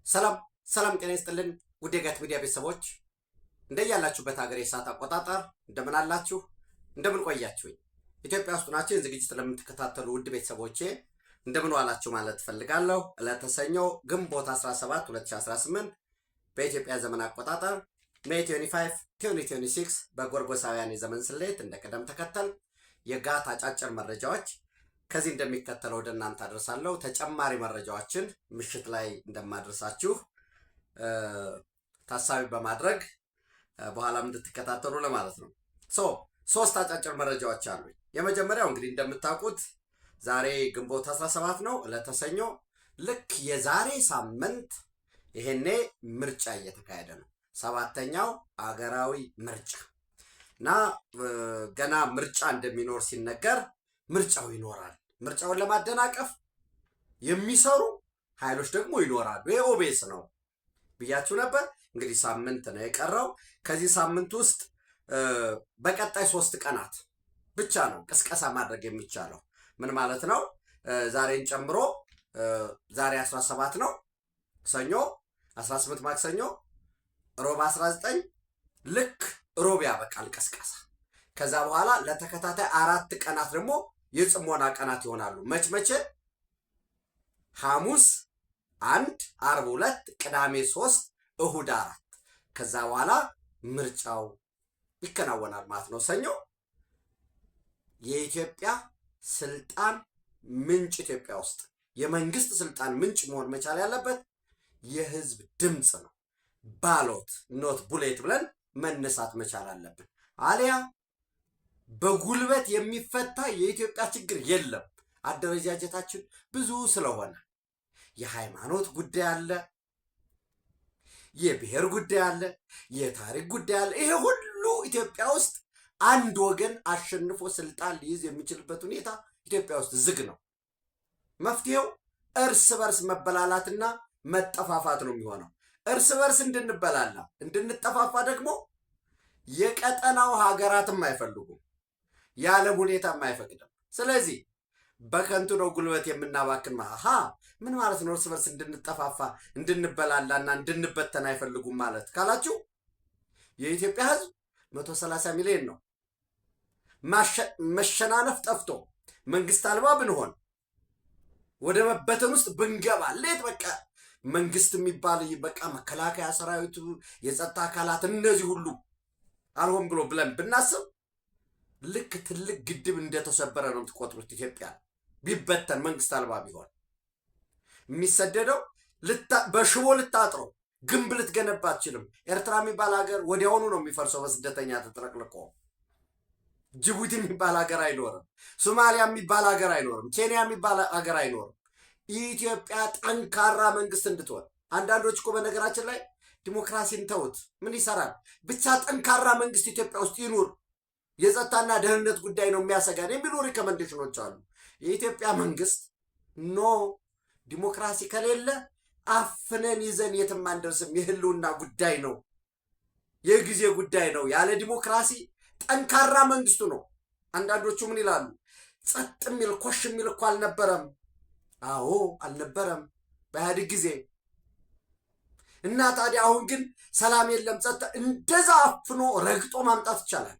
ሰላም ሰላም ጤና ይስጥልን ውድ የጋት ሚዲያ ቤተሰቦች እንደያላችሁበት ሀገር የሰዓት አቆጣጠር እንደምን አላችሁ እንደምን ቆያችሁኝ ኢትዮጵያ ውስጥ ናችሁ ዝግጅት ለምትከታተሉ ውድ ቤተሰቦቼ እንደምን ዋላችሁ ማለት ፈልጋለሁ ዕለተ ሰኞ ግንቦት 17 2018 በኢትዮጵያ ዘመን አቆጣጠር ሜይ 25 2026 በጎርጎሳውያን የዘመን ስሌት እንደቀደም ተከተል የጋት አጫጭር መረጃዎች ከዚህ እንደሚከተለው ወደ እናንተ አድርሳለሁ ተጨማሪ መረጃዎችን ምሽት ላይ እንደማድረሳችሁ ታሳቢ በማድረግ በኋላም እንድትከታተሉ ለማለት ነው። ሶስት አጫጭር መረጃዎች አሉ። የመጀመሪያው እንግዲህ እንደምታውቁት ዛሬ ግንቦት 17 ነው ዕለተ ሰኞ ልክ የዛሬ ሳምንት ይሄኔ ምርጫ እየተካሄደ ነው። ሰባተኛው አገራዊ ምርጫ እና ገና ምርጫ እንደሚኖር ሲነገር ምርጫው ይኖራል። ምርጫውን ለማደናቀፍ የሚሰሩ ኃይሎች ደግሞ ይኖራሉ። ይሄ ኦቤስ ነው ብያችሁ ነበር። እንግዲህ ሳምንት ነው የቀረው። ከዚህ ሳምንት ውስጥ በቀጣይ 3 ቀናት ብቻ ነው ቅስቀሳ ማድረግ የሚቻለው። ምን ማለት ነው? ዛሬን ጨምሮ ዛሬ 17 ነው ሰኞ፣ 18 ማክሰኞ፣ ሮብ 19 ልክ ሮብ ያበቃል ቅስቀሳ። ከዛ በኋላ ለተከታታይ 4 ቀናት ደግሞ የጽሞና ቀናት ይሆናሉ። መቼ? ሐሙስ 1፣ ዓርብ 2፣ ቅዳሜ 3፣ እሁድ 4። ከዛ በኋላ ምርጫው ይከናወናል ማለት ነው። ሰኞ የኢትዮጵያ ስልጣን ምንጭ ኢትዮጵያ ውስጥ የመንግስት ስልጣን ምንጭ መሆን መቻል ያለበት የህዝብ ድምፅ ነው። ባሎት ኖት ቡሌት ብለን መነሳት መቻል አለብን። አሊያ በጉልበት የሚፈታ የኢትዮጵያ ችግር የለም። አደረጃጀታችን ብዙ ስለሆነ የሃይማኖት ጉዳይ አለ፣ የብሔር ጉዳይ አለ፣ የታሪክ ጉዳይ አለ። ይሄ ሁሉ ኢትዮጵያ ውስጥ አንድ ወገን አሸንፎ ስልጣን ሊይዝ የሚችልበት ሁኔታ ኢትዮጵያ ውስጥ ዝግ ነው። መፍትሄው እርስ በርስ መበላላትና መጠፋፋት ነው የሚሆነው። እርስ በርስ እንድንበላላ እንድንጠፋፋ ደግሞ የቀጠናው ሀገራትም አይፈልጉም፣ የዓለም ሁኔታም አይፈቅድም። ስለዚህ በከንቱ ነው ጉልበት የምናባክን። ምን ማለት ነው? እርስ በርስ እንድንጠፋፋ እንድንበላላና እንድንበተን አይፈልጉም ማለት ካላችሁ የኢትዮጵያ ህዝብ 130 ሚሊዮን ነው። መሸናነፍ ጠፍቶ መንግስት አልባ ብንሆን ወደ መበተን ውስጥ ብንገባ ሌት በቃ መንግስት የሚባል በቃ መከላከያ ሰራዊቱ የጸጥታ አካላት እነዚህ ሁሉ አልሆን ብሎ ብለን ብናስብ ልክ ትልቅ ግድብ እንደተሰበረ ነው የምትቆጥሩት። ኢትዮጵያ ቢበተን መንግስት አልባ ቢሆን የሚሰደደው በሽቦ ልታጥሮ ግንብ ልትገነባ አትችልም። ኤርትራ የሚባል ሀገር ወዲያውኑ ነው የሚፈርሰው በስደተኛ ተጥለቅልቆ። ጅቡቲ የሚባል ሀገር አይኖርም። ሶማሊያ የሚባል ሀገር አይኖርም። ኬንያ የሚባል ሀገር አይኖርም። ኢትዮጵያ ጠንካራ መንግስት እንድትሆን አንዳንዶች እኮ በነገራችን ላይ ዲሞክራሲን ተውት ምን ይሰራል ብቻ ጠንካራ መንግስት ኢትዮጵያ ውስጥ ይኑር፣ የጸጥታና ደህንነት ጉዳይ ነው የሚያሰጋን የሚሉ ሪኮመንዴሽኖች አሉ። የኢትዮጵያ መንግስት ኖ ዲሞክራሲ ከሌለ አፍነን ይዘን የትም አንደርስም፣ የህልውና ጉዳይ ነው፣ የጊዜ ጉዳይ ነው። ያለ ዲሞክራሲ ጠንካራ መንግስቱ ነው። አንዳንዶቹ ምን ይላሉ? ጸጥ የሚል ኮሽ የሚል እኮ አልነበረም። አዎ አልነበረም በኢህአዴግ ጊዜ እና ታዲያ አሁን ግን ሰላም የለም ጸጥታ፣ እንደዛ አፍኖ ረግጦ ማምጣት ይቻላል።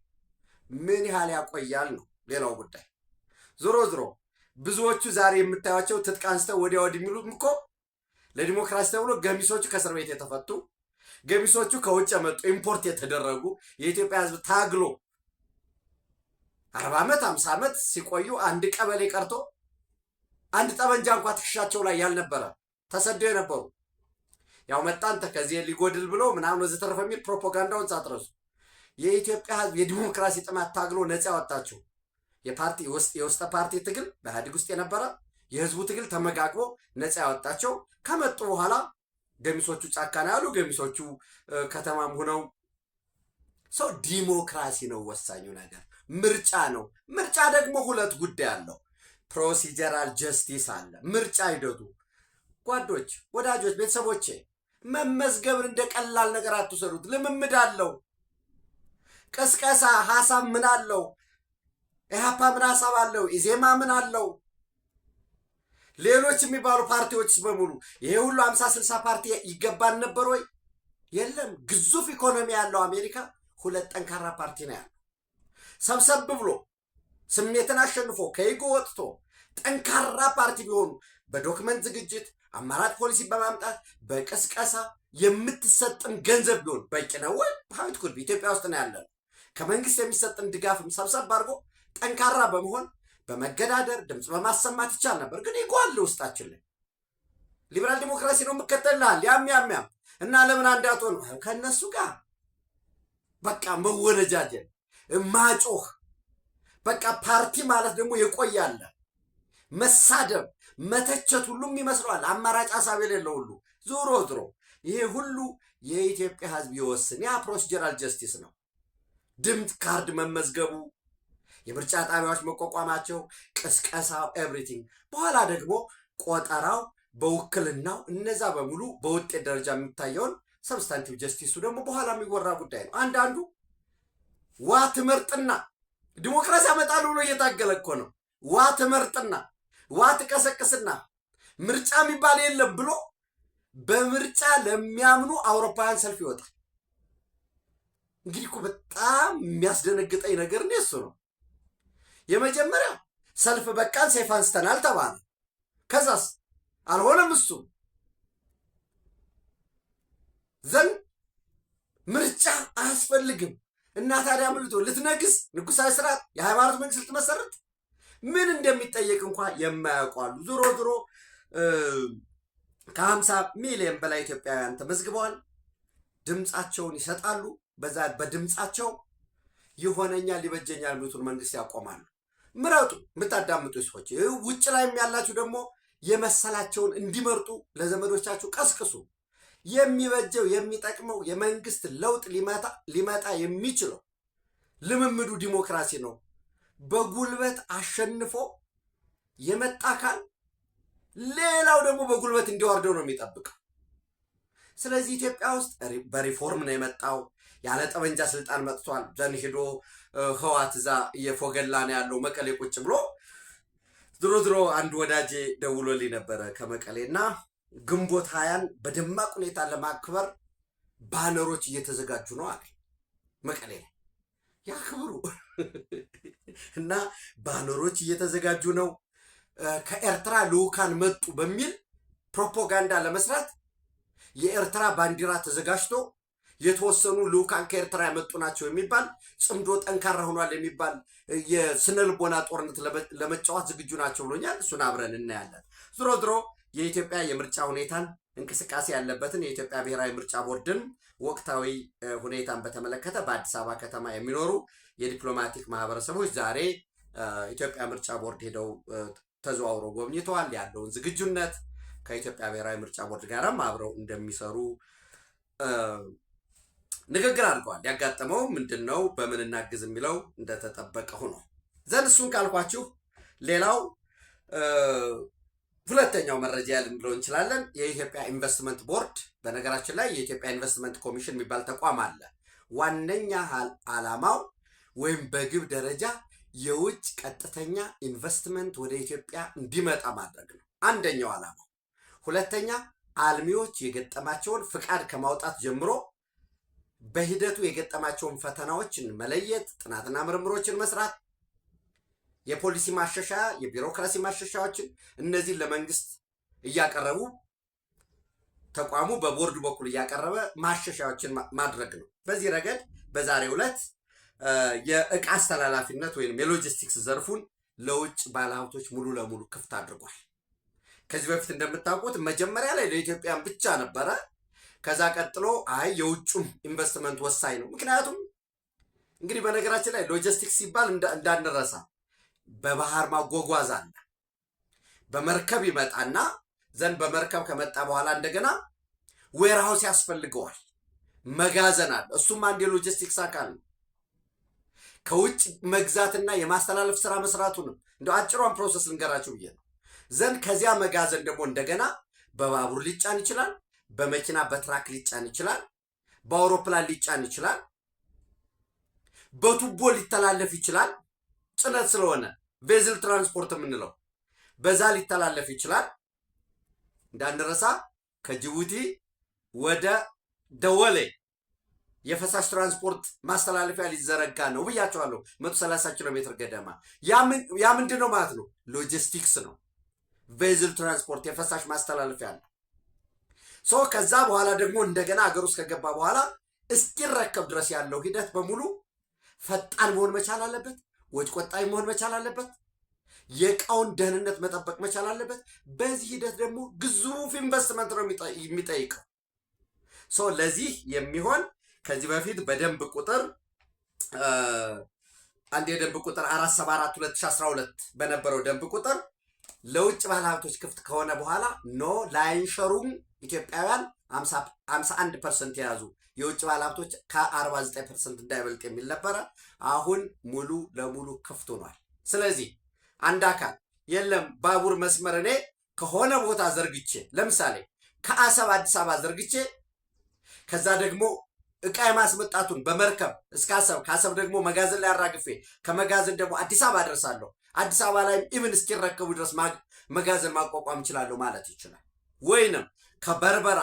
ምን ያህል ያቆያል ነው ሌላው ጉዳይ። ዞሮ ብዙዎቹ ዛሬ የምታዩቸው ትጥቅ አንስተው ወዲያ ወዲህ የሚሉት እኮ ለዲሞክራሲ ተብሎ ገሚሶቹ ከእስር ቤት የተፈቱ፣ ገሚሶቹ ከውጭ የመጡ ኢምፖርት የተደረጉ የኢትዮጵያ ህዝብ ታግሎ 40 ዓመት 50 ዓመት ሲቆዩ አንድ ቀበሌ ቀርቶ አንድ ጠመንጃ እንኳ ትከሻቸው ላይ ያልነበረ ተሰደው የነበሩ ያው መጣን ከዚህ ሊጎድል ብሎ ምናምን ወዘተረፈ የሚል ፕሮፓጋንዳውን ሳትረሱ የኢትዮጵያ ህዝብ የዲሞክራሲ ጥማት ታግሎ ነፃ ያወጣቸው የፓርቲ የውስጥ ፓርቲ ትግል በኢህአዴግ ውስጥ የነበረ የህዝቡ ትግል ተመጋግቦ ነፃ ያወጣቸው ከመጡ በኋላ ገሚሶቹ ጫካ ነው ያሉ፣ ገሚሶቹ ከተማም ሆነው ሰው ዲሞክራሲ ነው ወሳኙ ነገር፣ ምርጫ ነው። ምርጫ ደግሞ ሁለት ጉዳይ አለው። ፕሮሲጀራል ጀስቲስ አለ። ምርጫ ሂደቱ ጓዶች፣ ወዳጆች፣ ቤተሰቦቼ መመዝገብን እንደ ቀላል ነገር አትውሰዱት። ልምምድ አለው። ቅስቀሳ ሐሳብ ምን አለው? ኢህአፓ ምን ሐሳብ አለው? ኢዜማ ምን አለው? ሌሎች የሚባሉ ፓርቲዎች በሙሉ ይሄ ሁሉ 50-60 ፓርቲ ይገባን ነበር ወይ? የለም። ግዙፍ ኢኮኖሚ ያለው አሜሪካ 2 ጠንካራ ፓርቲ ነው ያለው። ሰብሰብ ብሎ ስሜትን አሸንፎ ከኢጎ ወጥቶ ጠንካራ ፓርቲ ቢሆኑ በዶክመንት ዝግጅት አማራጭ ፖሊሲ በማምጣት በቅስቀሳ የምትሰጥን ገንዘብ ቢሆን በቂ ነው ወይ? ሀዊት ኩድ ኢትዮጵያ ውስጥ ነው ያለው። ከመንግስት የሚሰጥን ድጋፍም ሰብሰብ አድርጎ ጠንካራ በመሆን በመገዳደር ድምፅ በማሰማት ይቻል ነበር። ግን ኢጎ አለ ውስጣችን ላይ። ሊበራል ዲሞክራሲ ነው የምከተልሃል ያም እና ለምን አንዳቶ ነው ከነሱ ጋር በቃ መወነጃጀል ማጮህ። በቃ ፓርቲ ማለት ደግሞ የቆያለ መሳደብ መተቸት ሁሉም ይመስለዋል። አማራጭ ሀሳብ የሌለው ሁሉ ዞሮ ይሄ ሁሉ የኢትዮጵያ ህዝብ ይወስን። ያ ፕሮሲጀራል ጀስቲስ ነው። ድምፅ ካርድ መመዝገቡ፣ የምርጫ ጣቢያዎች መቋቋማቸው፣ ቅስቀሳው፣ ኤቭሪቲንግ በኋላ ደግሞ ቆጠራው በውክልናው እነዛ በሙሉ በውጤት ደረጃ የሚታየውን ሰብስታንቲቭ ጀስቲሱ ደግሞ በኋላ የሚወራ ጉዳይ ነው። አንዳንዱ ዋ ትመርጥና ዲሞክራሲ ያመጣሉ ብሎ እየታገለ እኮ ነው። ዋ ትመርጥና ዋ ትቀሰቅስና ምርጫ የሚባል የለም ብሎ በምርጫ ለሚያምኑ አውሮፓውያን ሰልፍ ይወጣል። እንግዲህ እኮ በጣም የሚያስደነግጠኝ ነገር እሱ ነው። የመጀመሪያ ሰልፍ በቃን ሰይፍ አንስተናል ተባለ። ከዛስ አልሆነም። እሱ ዘንድ ምርጫ አያስፈልግም እና ታዲያ ምልቶ ልትነግስ ንጉሳዊ ስርዓት የሃይማኖት መንግስት ልትመሰርት ምን እንደሚጠየቅ እንኳን የማያውቋሉ። ዞሮ ከ50 ሚሊዮን በላይ ኢትዮጵያውያን ተመዝግበዋል። ድምፃቸውን ይሰጣሉ። በዛ በድምፃቸው ይሆነኛል ይበጀኛል የሚሉትን መንግስት ያቆማሉ። ምረጡ። የምታዳምጡ ሰዎች ውጭ ላይም ያላችሁ ደግሞ የመሰላቸውን እንዲመርጡ ለዘመዶቻችሁ ቀስቅሱ። የሚበጀው የሚጠቅመው የመንግስት ለውጥ ሊመጣ የሚችለው ልምምዱ ዲሞክራሲ ነው። በጉልበት አሸንፎ የመጣ አካል ሌላው ደግሞ በጉልበት እንዲወርደው ነው የሚጠብቀው። ስለዚህ ኢትዮጵያ ውስጥ በሪፎርም ነው የመጣው። ያለ ጠመንጃ ስልጣን መጥቷል። ዘን ሄዶ ህዋት እዛ እየፎገላ ነው ያለው መቀሌ ቁጭ ብሎ። ድሮ አንድ ወዳጄ ደውሎልኝ ነበረ ከመቀሌና ግንቦት 20ን በደማቅ ሁኔታ ለማክበር ባነሮች እየተዘጋጁ ነው አለ። መቀሌ ያክብሩ እና ባነሮች እየተዘጋጁ ነው። ከኤርትራ ልዑካን መጡ በሚል ፕሮፓጋንዳ ለመስራት የኤርትራ ባንዲራ ተዘጋጅቶ የተወሰኑ ልዑካን ከኤርትራ የመጡ ናቸው የሚባል ጽምዶ ጠንካራ ሆኗል የሚባል የስነልቦና ጦርነት ለመጫወት ዝግጁ ናቸው ብሎኛል። እሱን አብረን እናያለን። ዞሮ የኢትዮጵያ የምርጫ ሁኔታን እንቅስቃሴ ያለበትን የኢትዮጵያ ብሔራዊ ምርጫ ቦርድን ወቅታዊ ሁኔታን በተመለከተ በአዲስ አበባ ከተማ የሚኖሩ የዲፕሎማቲክ ማህበረሰቦች ዛሬ ኢትዮጵያ ምርጫ ቦርድ ሄደው ተዘዋውረው ጎብኝተዋል። ያለውን ዝግጁነት ከኢትዮጵያ ብሔራዊ ምርጫ ቦርድ ጋርም አብረው እንደሚሰሩ ንግግር አድርገዋል። ያጋጠመው ምንድነው በምን እናግዝ የሚለው እንደተጠበቀ ሆኖ ዘንድ እሱን ካልኳችሁ ሌላው ሁለተኛው መረጃ ልንለው እንችላለን። የኢትዮጵያ ኢንቨስትመንት ቦርድ፣ በነገራችን ላይ የኢትዮጵያ ኢንቨስትመንት ኮሚሽን የሚባል ተቋም አለ። ዋነኛ ዓላማው ወይም በግብ ደረጃ የውጭ ቀጥተኛ ኢንቨስትመንት ወደ ኢትዮጵያ እንዲመጣ ማድረግ ነው አንደኛው ዓላማው። ሁለተኛ አልሚዎች የገጠማቸውን ፍቃድ ከማውጣት ጀምሮ በሂደቱ የገጠማቸውን ፈተናዎችን መለየት፣ ጥናትና ምርምሮችን መስራት፣ የፖሊሲ ማሻሻያ፣ የቢሮክራሲ ማሻሻያዎችን እነዚህን ለመንግስት እያቀረቡ ተቋሙ በቦርዱ በኩል እያቀረበ ማሻሻያዎችን ማድረግ ነው። በዚህ ረገድ በዛሬው ዕለት የእቃ አስተላላፊነት ወይም የሎጂስቲክስ ዘርፉን ለውጭ ባለሀብቶች ሙሉ ለሙሉ ክፍት አድርጓል። ከዚህ በፊት እንደምታውቁት መጀመሪያ ላይ ለኢትዮጵያን ብቻ ነበረ። ከዛ ቀጥሎ የውጭም ኢንቨስትመንት ወሳኝ ነው። ምክንያቱም እንግዲህ በነገራችን ላይ ሎጂስቲክስ ሲባል እንዳንረሳ በባህር ማጓጓዝ አለ። በመርከብ ይመጣና ዘንድ በመርከብ ከመጣ በኋላ እንደገና ዌርሃውስ ያስፈልገዋል፣ መጋዘን አለ። እሱም አንድ የሎጂስቲክስ አካል ነው። ከውጭ መግዛትና የማስተላለፍ ስራ መስራቱንም እንደ አጭሯን ፕሮሰስ ልንገራችሁ ብዬ ነው። ዘንድ ከዚያ መጋዘን ደግሞ እንደገና በባቡር ሊጫን ይችላል፣ በመኪና በትራክ ሊጫን ይችላል፣ በአውሮፕላን ሊጫን ይችላል፣ በቱቦ ሊተላለፍ ይችላል። ጭነት ስለሆነ ቬዝል ትራንስፖርት የምንለው በዛ ሊተላለፍ ይችላል። እንዳንረሳ ከጅቡቲ ወደ ደወሌ የፈሳሽ ትራንስፖርት ማስተላለፊያ ሊዘረጋ ነው ብያቸዋለሁ። 130 ኪሎ ሜትር ገደማ። ያ ምንድን ነው ማለት ነው? ሎጂስቲክስ ነው። ቬዝል ትራንስፖርት የፈሳሽ ማስተላለፊያ ነው። ከዛ በኋላ ደግሞ እንደገና ሀገር ውስጥ ከገባ በኋላ እስኪረከብ ድረስ ያለው ሂደት በሙሉ ፈጣን መሆን መቻል አለበት። ወጭ ቆጣቢ መሆን መቻል አለበት። የእቃውን ደህንነት መጠበቅ መቻል አለበት። በዚህ ሂደት ደግሞ ግዙፍ ኢንቨስትመንት ነው የሚጠይቀው። ለዚህ የሚሆን ከዚህ በፊት በደንብ ቁጥር የደንብ ቁጥር 474/2012 በነበረው ደንብ ቁጥር ለውጭ ባለሀብቶች ክፍት ከሆነ በኋላ ላይንሸሩም ኢትዮጵያውያን 51% የያዙ የውጭ ባለሀብቶች ከ49% እንዳይበልጥ የሚል ነበረ። አሁን ሙሉ ለሙሉ ክፍት ሆኗል። ስለዚህ አንድ አካል የለም ባቡር መስመር እኔ ከሆነ ቦታ ዘርግቼ ለምሳሌ ከአሰብ አዲስ አበባ ዘርግቼ ከዛ ደግሞ እቃ የማስመጣቱን በመርከብ እስከ አሰብ ከአሰብ ደግሞ መጋዘን ላይ አራግፌ ከመጋዘን ደግሞ አዲስ አበባ አደርሳለሁ። አዲስ አበባ ላይ ኢቭን እስኪረከቡ ድረስ መጋዘን ማቋቋም እችላለሁ ማለት ይችላል። ወይንም ከበርበራ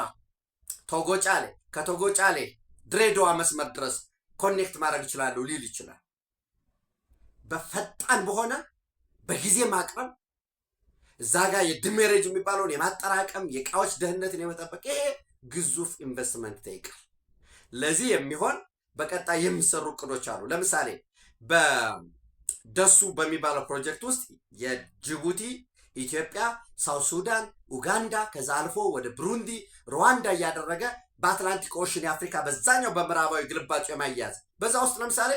ቶጎጫሌ ከቶጎጫሌ ድሬዳዋ መስመር ድረስ ኮኔክት ማድረግ እችላለሁ ሊል ይችላል። በፈጣን በሆነ በጊዜ ማቅረብ እዛ ጋር የድሜሬጅ የሚባለውን የማጠራቀም የእቃዎች ደህንነትን የመጠበቅ ይሄ ግዙፍ ኢንቨስትመንት ይጠይቃል። ለዚህ የሚሆን በቀጣይ የሚሰሩ እቅዶች አሉ። ለምሳሌ በደሱ በሚባለው ፕሮጀክት ውስጥ የጅቡቲ፣ ኢትዮጵያ፣ ሳውት ሱዳን፣ ኡጋንዳ ከዛ አልፎ ወደ ብሩንዲ፣ ሩዋንዳ እያደረገ በአትላንቲክ ኦሽን የአፍሪካ በዛኛው በምዕራባዊ ግልባጩ የማያያዝ በዛ ውስጥ ለምሳሌ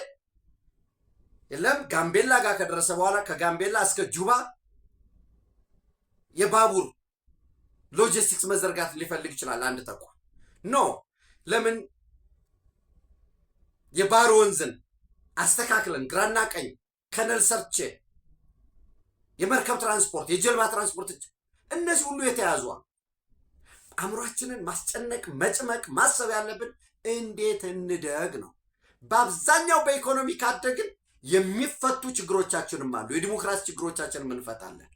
የለም ጋምቤላ ጋር ከደረሰ በኋላ ከጋምቤላ እስከ ጁባ የባቡር ሎጂስቲክስ መዘርጋት ሊፈልግ ይችላል አንድ ተቋም። ለምን የባህር ወንዝን አስተካክለን ግራና ቀኝ ከነል ሰርቼ የመርከብ ትራንስፖርት የጀልባ ትራንስፖርት እነዚህ ሁሉ የተያዙ አእምሯችንን ማስጨነቅ መጭመቅ ማሰብ ያለብን እንዴት እንደግ ነው። በአብዛኛው በኢኮኖሚ ካደግን የሚፈቱ ችግሮቻችንም አሉ። የዲሞክራሲ ችግሮቻችንን እንፈታለን።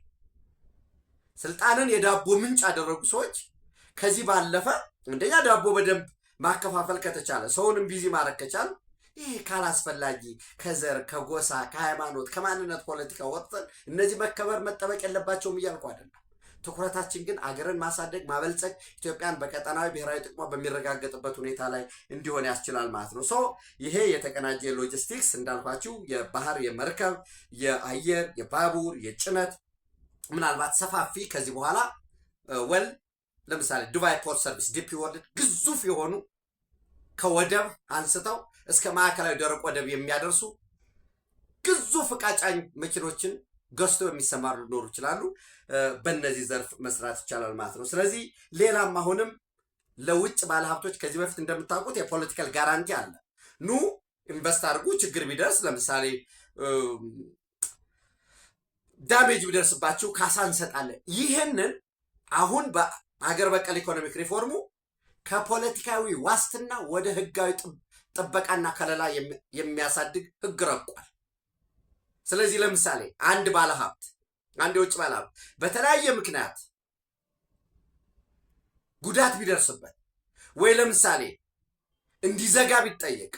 ስልጣንን የዳቦ ምንጭ ያደረጉ ሰዎች ከዚህ ባለፈ እንደኛ ዳቦ በደንብ ማከፋፈል ከተቻለ ሰውንም ቢዚ ማድረግ ከቻለ ይሄ ካላስፈላጊ ከዘር ከጎሳ ከሃይማኖት ከማንነት ፖለቲካ ወጥተን እነዚህ መከበር መጠበቅ የለባቸውም እያልኩ አይደለም። ትኩረታችን ግን አገርን ማሳደግ ማበልጸግ ኢትዮጵያን በቀጠናዊ ብሔራዊ ጥቅሟ በሚረጋገጥበት ሁኔታ ላይ እንዲሆን ያስችላል ማለት ነው። ይሄ የተቀናጀ ሎጂስቲክስ እንዳልኳችሁ የባህር የመርከብ የአየር የባቡር የጭነት ምናልባት ሰፋፊ ከዚህ በኋላ ለምሳሌ ዱባይ ፖርት ሰርቪስ ዲፒ ወርልድ ግዙፍ የሆኑ ከወደብ አንስተው እስከ ማዕከላዊ ደረቅ ወደብ የሚያደርሱ ግዙፍ ዕቃ ጫኝ መኪኖችን ገዝተው የሚሰማሩ ሊኖሩ ይችላሉ። በእነዚህ ዘርፍ መስራት ይቻላል ማለት ነው። ስለዚህ ሌላም አሁንም ለውጭ ባለሀብቶች ከዚህ በፊት እንደምታውቁት የፖለቲካል ጋራንቲ አለ። ኢንቨስት አድርጉ፣ ችግር ቢደርስ ለምሳሌ ዳሜጅ ቢደርስባችሁ ካሳ እንሰጣለን። ይህንን አሁን በሀገር በቀል ኢኮኖሚክ ሪፎርሙ ከፖለቲካዊ ዋስትና ወደ ህጋዊ ጥበቃና ከለላ የሚያሳድግ ህግ ረቋል። ስለዚህ ለምሳሌ አንድ የውጭ ባለሀብት በተለያየ ምክንያት ጉዳት ቢደርስበት ወይ ለምሳሌ እንዲዘጋ ቢጠየቅ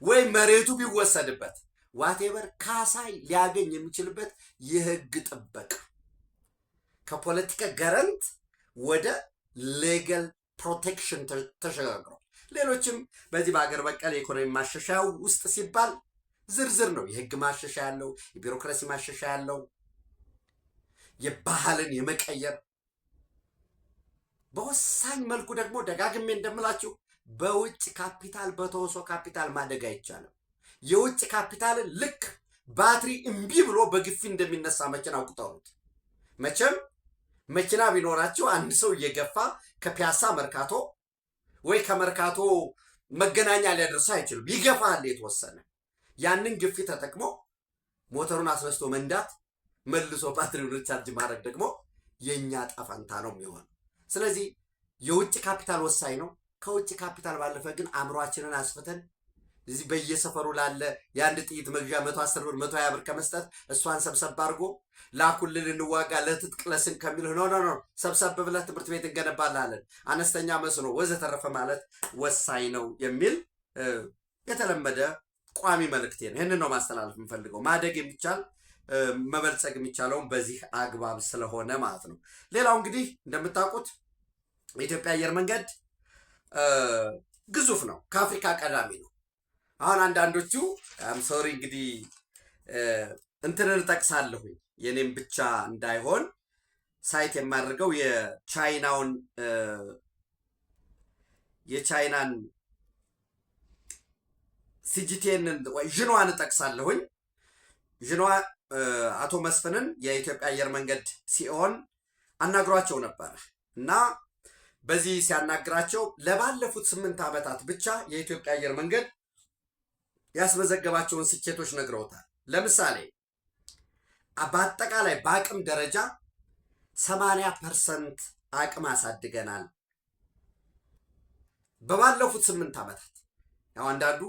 ወይ መሬቱ ቢወሰድበት ዋቴቨር ካሳ ሊያገኝ የሚችልበት የህግ ጥበቃ ከፖለቲካ ገረንት ወደ ሌጋል ፕሮቴክሽን ተሸጋግሯል። ሌሎችም በዚህ በሀገር በቀል የኢኮኖሚ ማሻሻያ ውስጥ ሲባል ዝርዝር ነው። የህግ ማሻሻያ ያለው፣ የቢሮክራሲ ማሻሻያ ያለው፣ የባህልን የመቀየር በወሳኝ መልኩ ደግሞ ደጋግሜ እንደምላችሁ በውጭ ካፒታል በተወሶ ካፒታል ማደግ አይቻልም። የውጭ ካፒታልን ልክ ባትሪ እምቢ ብሎ በግፊ እንደሚነሳ መኪና ቁጠሩት። መቼም መኪና ቢኖራቸው አንድ ሰው እየገፋ ከፒያሳ መርካቶ ወይ ከመርካቶ መገናኛ ሊያደርሰው አይችልም። ይገፋል የተወሰነ። ያንን ግፊ ተጠቅሞ ሞተሩን አስነስቶ መንዳት መልሶ ባትሪውን ሪቻርጅ ማድረግ ደግሞ የኛ ጣፋንታ ነው የሚሆነው። ስለዚህ የውጭ ካፒታል ወሳኝ ነው። ከውጭ ካፒታል ባለፈ ግን አእምሯችንን አስፍተን እዚህ በየሰፈሩ ላለ የአንድ ጥይት መግዣ 110 ብር 120 ብር ከመስጠት እሷን ሰብሰብ አድርጎ ላኩልን እንዋጋ ለትጥቅ ለስን ከሚልህ ኖ ሰብሰብ ብለህ ትምህርት ቤት እንገነባላለን፣ አነስተኛ መስኖ ወዘተረፈ ማለት ወሳኝ ነው የሚል የተለመደ ቋሚ መልእክቴ ነው። ይህንን ነው ማስተላለፍ የምፈልገው። ማደግ የሚቻል መበልጸግ የሚቻለውን በዚህ አግባብ ስለሆነ ማለት ነው። ሌላው እንግዲህ እንደምታውቁት የኢትዮጵያ አየር መንገድ ግዙፍ ነው፣ ከአፍሪካ ቀዳሚ ነው። አሁን አንዳንዶቹ ሶሪ እንግዲህ እንትንን እጠቅሳለሁኝ የኔም ብቻ እንዳይሆን ሳይት የማደርገው የቻይናን ሲጂቲኤንን ወይ ዥንዋን እጠቅሳለሁኝ። ዥንዋ አቶ መስፍንን የኢትዮጵያ አየር መንገድ ሲኦን አናግሯቸው ነበር እና በዚህ ሲያናግራቸው ለባለፉት 8 ዓመታት ብቻ የኢትዮጵያ አየር መንገድ ያስመዘገባቸውን ስኬቶች ነግረውታል። ለምሳሌ በአጠቃላይ በአቅም ደረጃ 80% አቅም አሳድገናል በባለፉት 8 ዓመታት። ያው አንዳንዱ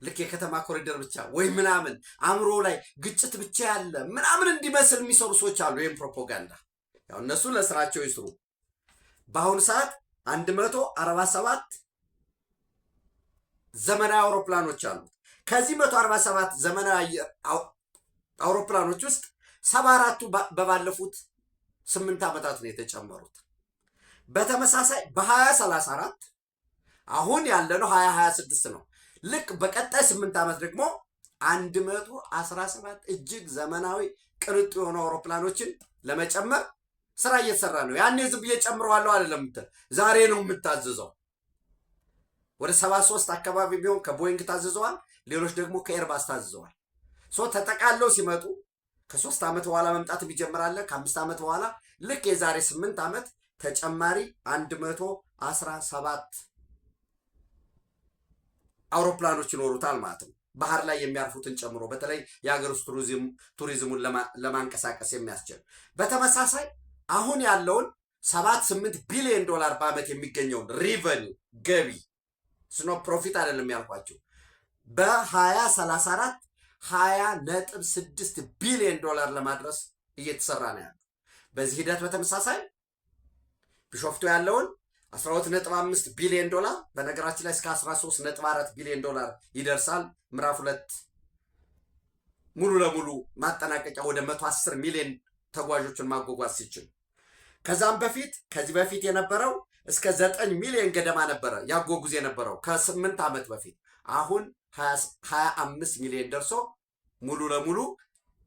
ልክ የከተማ ኮሪደር ብቻ ወይ ምናምን አእምሮ ላይ ግጭት ብቻ ያለ ምናምን እንዲመስል የሚሰሩ ሰዎች አሉ። ይህም ፕሮፓጋንዳ ያው እነሱ ለስራቸው ይስሩ። በአሁኑ ሰዓት 147 ዘመናዊ አውሮፕላኖች አሉ። ከዚህ 147 ዘመናዊ አውሮፕላኖች ውስጥ 74ቱ በባለፉት 8 ዓመታት ነው የተጨመሩት። በተመሳሳይ በ2034 አሁን ያለነው 2026 ነው። ልክ በቀጣይ 8 ዓመት ደግሞ 117 እጅግ ዘመናዊ ቅንጡ የሆኑ አውሮፕላኖችን ለመጨመር ስራ እየተሰራ ነው። ያኔ ዝም ብዬ ጨምረዋለሁ አይደለም፣ ዛሬ ነው የምታዘዘው። ወደ 73 አካባቢ ቢሆን ከቦይንግ ታዝዘዋል፣ ሌሎች ደግሞ ከኤርባስ ታዝዘዋል። ተጠቃለው ሲመጡ ከ3 ዓመት በኋላ መምጣት ይጀምራል። ከ5 ዓመት በኋላ ልክ የዛሬ 8 ዓመት ተጨማሪ 117 አውሮፕላኖች ይኖሩታል ማለት ነው። ባህር ላይ የሚያርፉትን ጨምሮ በተለይ የሀገር ውስጥ ቱሪዝሙን ለማንቀሳቀስ የሚያስችል። በተመሳሳይ አሁን ያለውን 7-8 ቢሊዮን ዶላር በዓመት የሚገኘውን ሪቨኒው ገቢ ስኖ ፕሮፊት አይደለም ያልኳቸው በ2034 20.6 ቢሊዮን ዶላር ለማድረስ እየተሰራ ነው ያለው። በዚህ ሂደት በተመሳሳይ ቢሾፍቱ ያለውን 12.5 ቢሊዮን ዶላር በነገራችን ላይ እስከ 13.4 ቢሊዮን ዶላር ይደርሳል። ምዕራፍ 2 ሙሉ ለሙሉ ማጠናቀቂያ ወደ 110 ሚሊዮን ተጓዦችን ማጓጓዝ ሲችል፣ ከዚህ በፊት የነበረው እስከ 9 ሚሊዮን ገደማ ነበረ ያጓጉዝ የነበረው ከ8 ዓመት በፊት። አሁን 25 ሚሊዮን ደርሶ ሙሉ ለሙሉ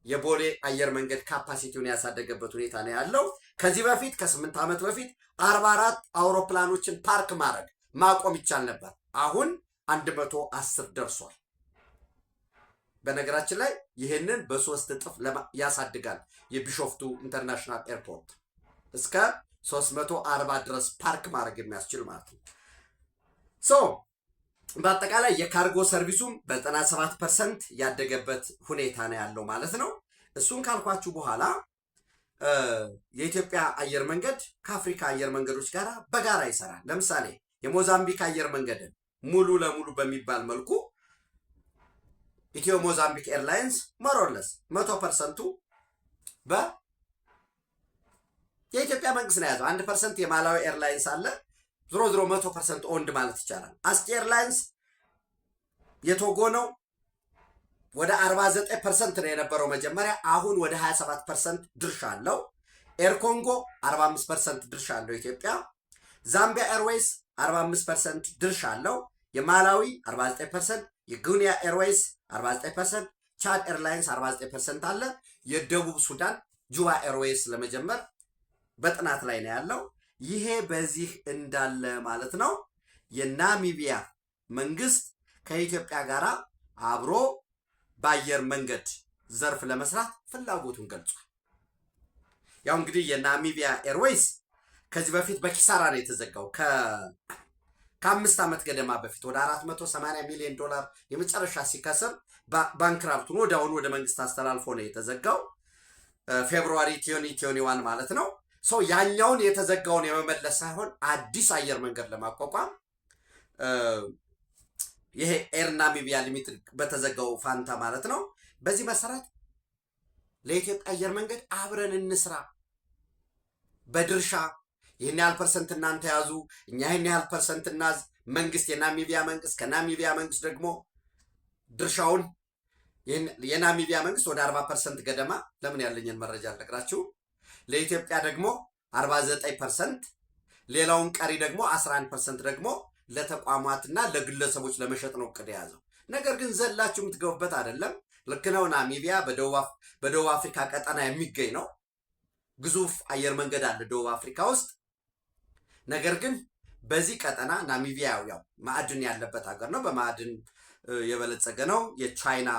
የቦሌ አየር መንገድ ካፓሲቲውን ያሳደገበት ሁኔታ ነው ያለው። ከዚህ በፊት ከ8 ዓመት በፊት 44 አውሮፕላኖችን ፓርክ ማቆም ይቻል ነበር። አሁን 110 ደርሷል። በነገራችን ላይ ይህንን በ3 እጥፍ ያሳድጋል። የቢሾፍቱ ኢንተርናሽናል ኤርፖርት እስከ 340 ድረስ ፓርክ ማድረግ የሚያስችል ማለት ነው። በአጠቃላይ የካርጎ ሰርቪሱም በ97% ያደገበት ሁኔታ ነው ያለው ማለት ነው። እሱን ካልኳችሁ በኋላ የኢትዮጵያ አየር መንገድ ከአፍሪካ አየር መንገዶች ጋር በጋራ ይሰራል። ለምሳሌ የሞዛምቢክ አየር መንገድን ሙሉ ለሙሉ በሚባል መልኩ ኢትዮ ሞዛምቢክ ኤርላይንስ ሞሮለስ 100%ቱ የኢትዮጵያ መንግስት ነው የያዘው። 1% የማላዊ ኤርላይንስ አለ። ዞሮ 100% ኦንድ ማለት ይቻላል። አስቴ ኤርላይንስ የቶጎ ነው። ወደ 49% ነው የነበረው መጀመሪያ፣ አሁን ወደ 27% ድርሻ አለው። ኤር ኮንጎ 45% ድርሻ አለው ኢትዮጵያ። ዛምቢያ ኤርዌይስ 45% ድርሻ አለው። የማላዊ 49%፣ የጉኒያ ኤርዌይስ 49%፣ ቻድ ኤርላይንስ 49% አለ። የደቡብ ሱዳን ጁባ ኤርዌይስ ለመጀመር በጥናት ላይ ነው ያለው። ይሄ በዚህ እንዳለ ማለት ነው የናሚቢያ መንግስት ከኢትዮጵያ ጋር አብሮ በአየር መንገድ ዘርፍ ለመስራት ፍላጎቱን ገልጿል። ያው እንግዲህ የናሚቢያ ኤርዌይስ ከዚህ በፊት በኪሳራ ነው የተዘጋው። ከ5 ዓመት ገደማ በፊት ወደ 480 ሚሊዮን ዶላር የመጨረሻ ሲከስር ባንክራፕቱን ወዲያውኑ ወደ መንግስት አስተላልፎ ነው የተዘጋው። ፌብሩዋሪ 2021 ማለት ነው። ያኛውን የተዘጋውን የመመለስ ሳይሆን አዲስ አየር መንገድ ለማቋቋም ይሄ ኤር ናሚቢያ ሊሚትድ በተዘጋው ፋንታ ማለት ነው። በዚህ መሰረት ለኢትዮጵያ አየር መንገድ አብረን እንስራ፣ በድርሻ ይህን ያህል ፐርሰንት እናንተ ያዙ፣ እኛ ይህን ያህል ፐርሰንት እናዝ። መንግስት የናሚቢያ መንግስት ከናሚቢያ መንግስት ደግሞ ድርሻውን የናሚቢያ መንግስት ወደ 40% ገደማ ለምን ያለኝን መረጃ አልነግራችሁም። ለኢትዮጵያ ደግሞ 49%፣ ሌላውን ቀሪ ደግሞ 11% ደግሞ ለተቋማትና ለግለሰቦች ለመሸጥ ነው እቅድ የያዘው። ነገር ግን ዘላችሁ የምትገቡበት አይደለም። ልክ ነው። ናሚቢያ በደቡብ አፍሪካ ቀጠና የሚገኝ ነው። ግዙፍ አየር መንገድ አለ ደቡብ አፍሪካ ውስጥ። ነገር ግን በዚህ ቀጠና ናሚቢያ ያው ማዕድን ያለበት ሀገር ነው። በማዕድን የበለጸገ ነው። የቻይና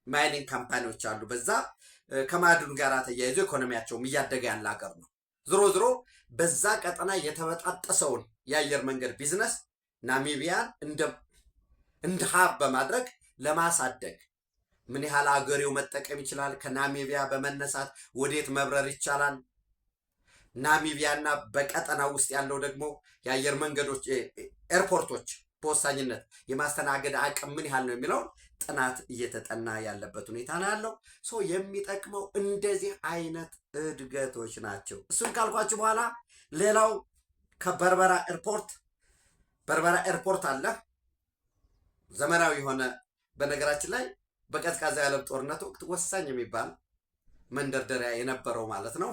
ማይኒንግ ካምፓኒዎች አሉ በዛ። ከማዕድኑ ጋር ተያይዞ ኢኮኖሚያቸውም እያደገ ያለ ሀገር ነው። ዝሮ ዝሮ በዛ ቀጠና የተበጣጠሰውን የአየር መንገድ ቢዝነስ ናሚቢያን እንደ ሀብ በማድረግ ለማሳደግ ምን ያህል አገሬው መጠቀም ይችላል፣ ከናሚቢያ በመነሳት ወዴት መብረር ይቻላል፣ ናሚቢያና በቀጠና ውስጥ ያለው ደግሞ የአየር መንገዶች ኤርፖርቶች በወሳኝነት የማስተናገድ አቅም ምን ያህል ነው የሚለውን ጥናት እየተጠና ያለበት ሁኔታ ነው ያለው። ሰው የሚጠቅመው እንደዚህ አይነት እድገቶች ናቸው። እሱን ካልኳችሁ በኋላ ሌላው ከበርበራ ኤርፖርት አለ። ዘመናዊ የሆነ በነገራችን ላይ በቀዝቃዛ የዓለም ጦርነት ወቅት ወሳኝ የሚባል መንደርደሪያ የነበረው ማለት ነው።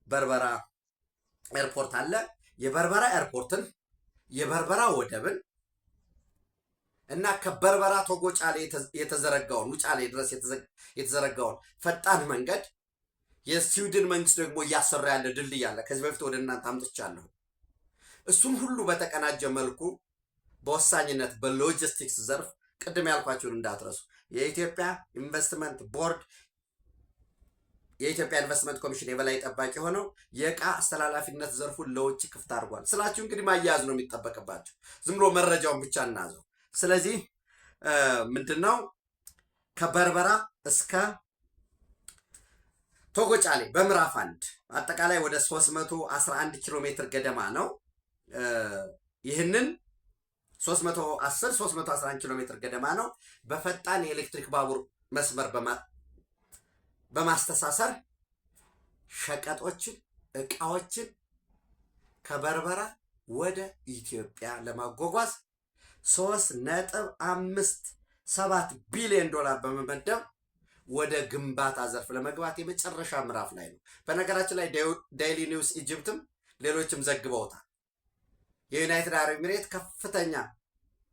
በርበራ ኤርፖርት አለ። የበርበራ ኤርፖርትን፣ የበርበራ ወደብን እና ከበርበራ ቶጎ ጫሌ የተዘረጋውን ውጫሌ ድረስ የተዘረጋውን ፈጣን መንገድ የስዊድን መንግስት ደግሞ እያሰራ ያለ ድልድይ አለ። ከዚህ በፊት ወደ እናንተ አምጥቻለሁ። እሱም ሁሉ በተቀናጀ መልኩ በወሳኝነት በሎጂስቲክስ ዘርፍ ቅድም ያልኳችሁን እንዳትረሱ። የኢትዮጵያ ኢንቨስትመንት ቦርድ የኢትዮጵያ ኢንቨስትመንት ኮሚሽን የበላይ ጠባቂ ሆነው የዕቃ አስተላላፊነት ዘርፉን ለውጭ ክፍት አድርጓል ስላችሁ እንግዲህ ማያያዝ ነው የሚጠበቅባቸው። ዝም ብሎ መረጃውን ብቻ እናዘው። ስለዚህ ምንድነው ከበርበራ እስከ ቶጎ ጫሌ በምዕራፍ 1 አጠቃላይ ወደ 311 ኪሎ ሜትር ገደማ ነው። ይህንን 311 ኪሎ ሜትር ገደማ ነው በፈጣን የኤሌክትሪክ ባቡር መስመር በማስተሳሰር ሸቀጦችን፣ እቃዎችን ከበርበራ ወደ ኢትዮጵያ ለማጓጓዝ 3.57 ቢሊዮን ዶላር በመመደብ ወደ ግንባታ ዘርፍ ለመግባት የመጨረሻ ምዕራፍ ላይ ነው። በነገራችን ላይ ዴይሊ ኒውስ ኢጅፕትም ሌሎችም ዘግበውታል። የዩናይትድ አረብ ኤሚሬት ከፍተኛ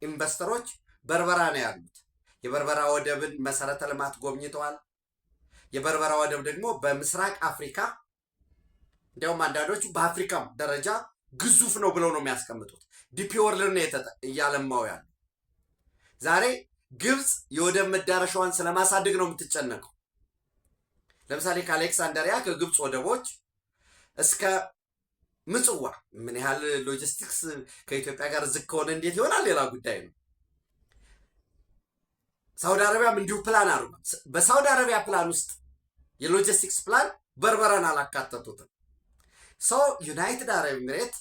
ኢንቨስተሮች በርበራ ነው ያሉት። የበርበራ ወደብን መሰረተ ልማት ጎብኝተዋል። የበርበራ ወደብ ደግሞ በምስራቅ አፍሪካ እንዲያውም አንዳንዶቹ በአፍሪካም ደረጃ ግዙፍ ነው ብለው ነው የሚያስቀምጡት። ዲፒ ወርልድ ነው እያለማው ያለ። ዛሬ ግብፅ የወደብ መዳረሻዋን ስለማሳደግ ነው የምትጨነቀው። ለምሳሌ ከአሌክሳንደሪያ ከግብፅ ወደቦች እስከ ምጽዋ ምን ያህል ሎጂስቲክስ ከኢትዮጵያ ጋር ዝግ ከሆነ እንዴት ይሆናል ሌላ ጉዳይ ነው። ሳውዲ አረቢያም እንዲሁ ፕላን አድርጓል። በሳውዲ አረቢያ ፕላን ውስጥ የሎጂስቲክስ ፕላን በርበራን አላካተቱትም። ሰው ዩናይትድ አረብ ኤሚሬት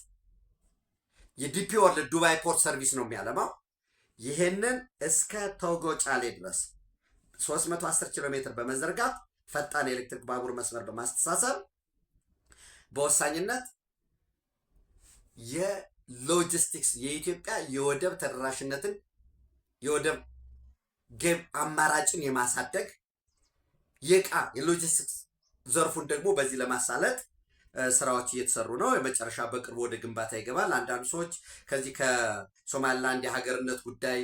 የዲፒ ወርልድ ዱባይ ፖርት ሰርቪስ ነው የሚያለማው። ይህንን እስከ ቶጎ ጫሌ ድረስ 310 ኪሎ ሜትር በመዘርጋት ፈጣን የኤሌክትሪክ ባቡር መስመር በማስተሳሰር በወሳኝነት የሎጂስቲክስ የኢትዮጵያ የወደብ ተደራሽነትን የወደብ ገብ አማራጭን የማሳደግ የዕቃ የሎጂስቲክስ ዘርፉን ደግሞ በዚህ ለማሳለጥ ስራዎች እየተሰሩ ነው። የመጨረሻ በቅርቡ ወደ ግንባታ ይገባል። አንዳንድ ሰዎች ከዚህ ከሶማሌላንድ የሀገርነት ጉዳይ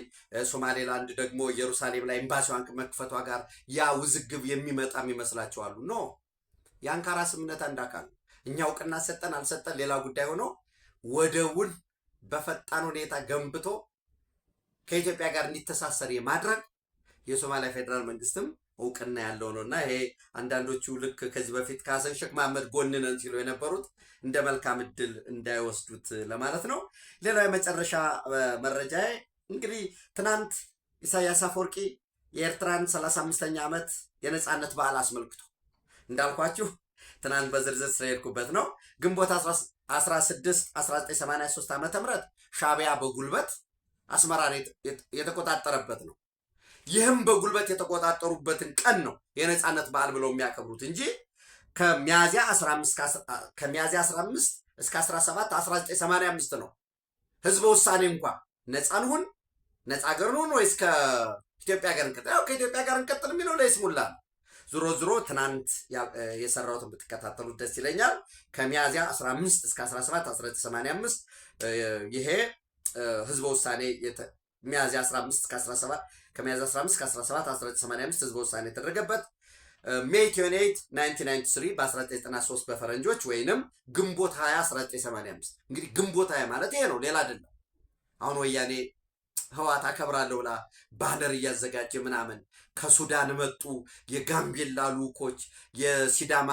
ሶማሌላንድ ደግሞ ኢየሩሳሌም ላይ ኤምባሲዋን መክፈቷ ጋር ያ ውዝግብ የሚመጣም ይመስላቸዋሉ። ኖ የአንካራ ስምምነት አንድ አካል ነው። እኛ እውቅና ሰጠን አልሰጠን ሌላ ጉዳይ ሆኖ ወደቡን በፈጣን ሁኔታ ገንብቶ ከኢትዮጵያ ጋር እንዲተሳሰር የማድረግ የሶማሊያ ፌዴራል መንግስትም እውቅና ያለው ነው እና ይሄ አንዳንዶቹ ልክ ከዚህ በፊት ከሀሰን ሼክ መሐመድ ጎን ነን ሲሉ የነበሩት እንደ መልካም እድል እንዳይወስዱት ለማለት ነው። ሌላው የመጨረሻ መረጃ እንግዲህ ትናንት ኢሳያስ አፈወርቂ የኤርትራን 35ኛ ዓመት የነጻነት በዓል አስመልክቶ እንዳልኳችሁ ትናንት በዝርዝር ስለሄድኩበት ነው። ግንቦት 16 1983 ዓ.ም ሻዕቢያ በጉልበት አስመራን የተቆጣጠረበት ነው። ይህም በጉልበት የተቆጣጠሩበትን ቀን ነው የነጻነት በዓል ብለው የሚያከብሩት እንጂ ከሚያዚያ 15 እስከ 17 1985 ነው ህዝበ ውሳኔ እንኳ ነጻን ሁን ነጻ ሀገር ሁን ወይስ ከኢትዮጵያ ጋር እንቀጥል? ያው ከኢትዮጵያ ጋር እንቀጥል የሚለው ለይስሙላ ነው። ዞሮ ዞሮ ትናንት የሰራሁትን ብትከታተሉት ደስ ይለኛል። ከሚያዚያ 15 እስከ 17 1985 ይሄ ህዝበ ውሳኔ ሚያዚያ 15 እስከ 17 ከሚያዚያ 15 እስከ 17 1985 ህዝበ ውሳኔ የተደረገበት ሜይ 28 1993 በ1993 በፈረንጆች ወይንም ግንቦት 20 1985። እንግዲህ ግንቦት 20 ማለት ይሄ ነው፣ ሌላ አይደለም። አሁን ወያኔ ህዋት አከብራለሁ ብላ ባነር እያዘጋጀ ምናምን ከሱዳን መጡ የጋምቤላ ልኡኮች የሲዳማ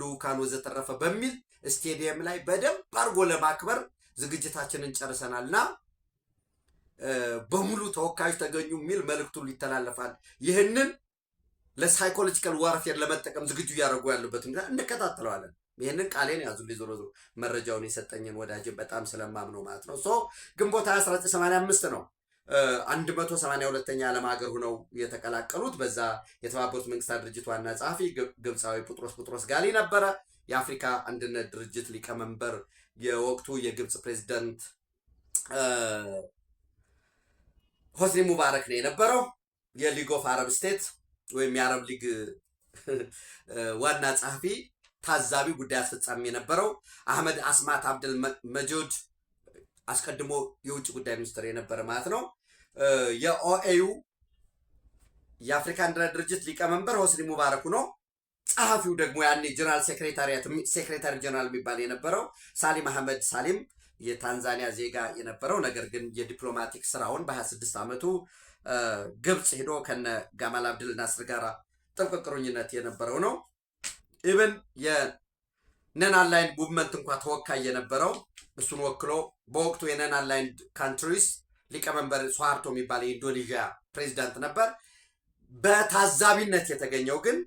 ልኡካን ወዘተረፈ በሚል ስቴዲየም ላይ በደንብ አድርጎ ለማክበር ዝግጅታችንን ጨርሰናልና በሙሉ ተወካዮች ተገኙ የሚል መልእክቱ ይተላለፋል። ይህንን ለሳይኮሎጂካል ዋርፌር ለመጠቀም ዝግጁ እያደረጉ ያሉበት እንከታተለዋለን። ይህንን ቃሌን ያዙልኝ። ዞሮ ዞሮ መረጃውን የሰጠኝን ወዳጅ በጣም ስለማምነው ማለት ነው። ግንቦት 1985 ነው 182ኛ ዓለም ሀገር ሆነው የተቀላቀሉት። በዛ የተባበሩት መንግስታት ድርጅት ዋና ጸሐፊ ግብፃዊ ቡጥሮስ ጋሊ ነበረ። የአፍሪካ አንድነት ድርጅት ሊቀመንበር የወቅቱ የግብፅ ፕሬዚደንት ሆስኒ ሙባረክ ነው የነበረው። የሊግ ኦፍ አረብ ስቴት ወይም የአረብ ሊግ ዋና ጸሐፊ ታዛቢ ጉዳይ አስፈጻሚ የነበረው አህመድ አስማት አብደል መጆድ አስቀድሞ የውጭ ጉዳይ ሚኒስትር የነበረ ማለት ነው። የኦኤዩ የአፍሪካ አንድነት ድርጅት ሊቀመንበር ሆስኒ ሙባረክ ነው። ጸሐፊው ደግሞ ያኔ ጀነራል ሴክሬታሪ ጀነራል የሚባል የነበረው ሳሊም አህመድ ሳሊም የታንዛኒያ ዜጋ የነበረው ነገር ግን የዲፕሎማቲክ ስራውን በ26 ዓመቱ ግብፅ ሄዶ ከነ ጋማል አብድል ናስር ጋር ጥብቅ ቁርኝነት የነበረው ነው። ኢቨን የነን አላይንድ ሙቭመንት እንኳ ተወካይ የነበረው እሱን ወክሎ በወቅቱ የነን አላይንድ ካንትሪስ ሊቀመንበር ሱሃርቶ የሚባል የኢንዶኔዥያ ፕሬዚዳንት ነበር። በታዛቢነት የተገኘው ግን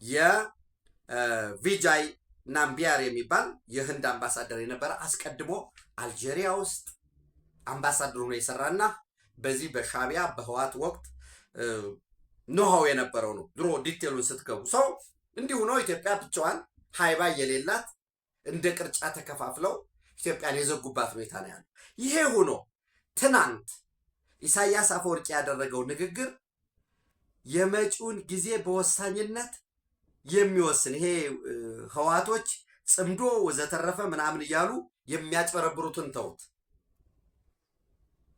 የቪጃይ ናምቢያር የሚባል የህንድ አምባሳደር የነበረ አስቀድሞ አልጄሪያ ውስጥ አምባሳደር ሆኖ የሰራና በዚህ በሻቢያ በህዋት ወቅት ኖሃው የነበረው ነው። ድሮ ዲቴሉን ስትገቡ ሰው እንዲሁ ነው። ኢትዮጵያ ብቻዋን ሃይባ የሌላት እንደ ቅርጫ ተከፋፍለው ኢትዮጵያን የዘጉባት ሁኔታ ነው ያለው። ይሄ ሆኖ ትናንት ኢሳያስ አፈወርቂ ያደረገው ንግግር የመጪውን ጊዜ በወሳኝነት የሚወስን ይሄ ህዋቶች ጽምዶ ወዘተረፈ ምናምን እያሉ የሚያጭበረብሩትን ተውት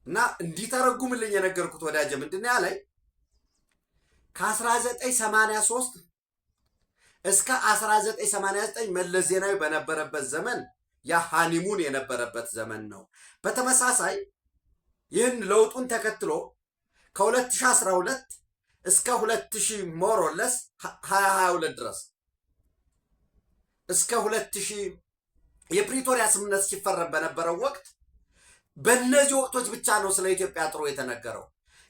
እና እንዲተረጉምልኝ የነገርኩት ወዳጀ ምንድነው ያለኝ ከ1983 እስከ 1989 መለስ ዜናዊ በነበረበት ዘመን ያ ሃኒሙን የነበረበት ዘመን ነው። በተመሳሳይ ይህን ለውጡን ተከትሎ ከ2012 እስከ 2000 ሞሮለስ 2022 ድረስ እስከ 2000 የፕሪቶሪያ ስምምነት ሲፈረም በነበረው ወቅት በእነዚህ ወቅቶች ብቻ ነው ስለ ኢትዮጵያ ጥሩ የተነገረው።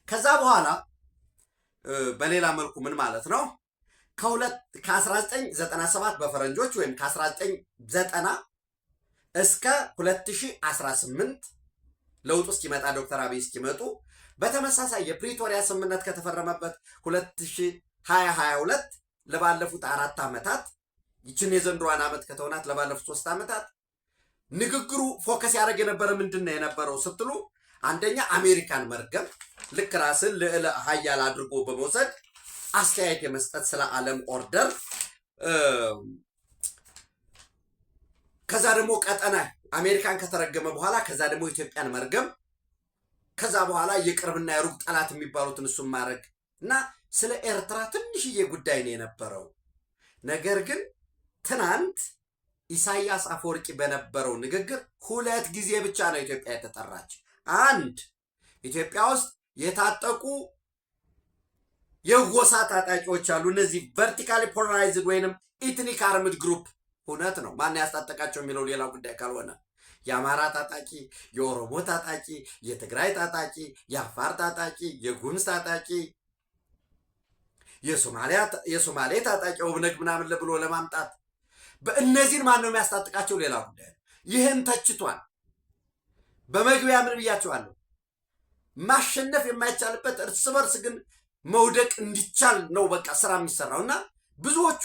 ከዛ በኋላ በሌላ መልኩ ምን ማለት ነው? ከ1997 በፈረንጆች ወይም ከ1990 እስከ 2018 ለውጥ እስኪመጣ ዶክተር አብይ እስኪመጡ በተመሳሳይ የፕሪቶሪያ ስምምነት ከተፈረመበት 2022 ለባለፉት 4 ዓመታት ይችን የዘንድሮዋን ዓመት ከተውናት ለባለፉት 3 ዓመታት ንግግሩ ፎከስ ያደረገ የነበረ ምንድነው የነበረው ስትሉ አንደኛ አሜሪካን መርገም፣ ልክ ራስን ልዕለ ሀያል አድርጎ በመውሰድ አስተያየት የመስጠት ስለ ዓለም ኦርደር፣ ከዛ ደግሞ ቀጠና አሜሪካን ከተረገመ በኋላ ከዛ ደግሞ ኢትዮጵያን መርገም፣ ከዛ በኋላ የቅርብና የሩቅ ጠላት የሚባሉትን እሱን ማድረግ እና ስለ ኤርትራ ትንሽዬ ጉዳይ ነው የነበረው። ነገር ግን ትናንት ኢሳያስ አፈወርቂ በነበረው ንግግር 2 ጊዜ ብቻ ነው ኢትዮጵያ የተጠራች። አንድ ኢትዮጵያ ውስጥ የታጠቁ የጎሳ ታጣቂዎች አሉ። እነዚህ ቨርቲካሊ ፖላራይዝድ ወይንም ኢትኒክ አርምድ ግሩፕ እውነት ነው። ማን ያስታጠቃቸው የሚለው ሌላ ጉዳይ ካልሆነ የአማራ ታጣቂ፣ የኦሮሞ ታጣቂ፣ የትግራይ ታጣቂ፣ የአፋር ታጣቂ፣ የጉምዝ ታጣቂ፣ የሶማሌ ታጣቂ ኦብነግ ምናምን ብሎ ለማምጣት በእነዚህን ማን ነው የሚያስታጥቃቸው? ሌላ ጉዳይ ነው። ይህን ተችቷል። በመግቢያ ምን ብያቸዋለሁ? ማሸነፍ የማይቻልበት እርስ በርስ ግን መውደቅ እንዲቻል ነው በቃ ስራ የሚሰራው። እና ብዙዎቹ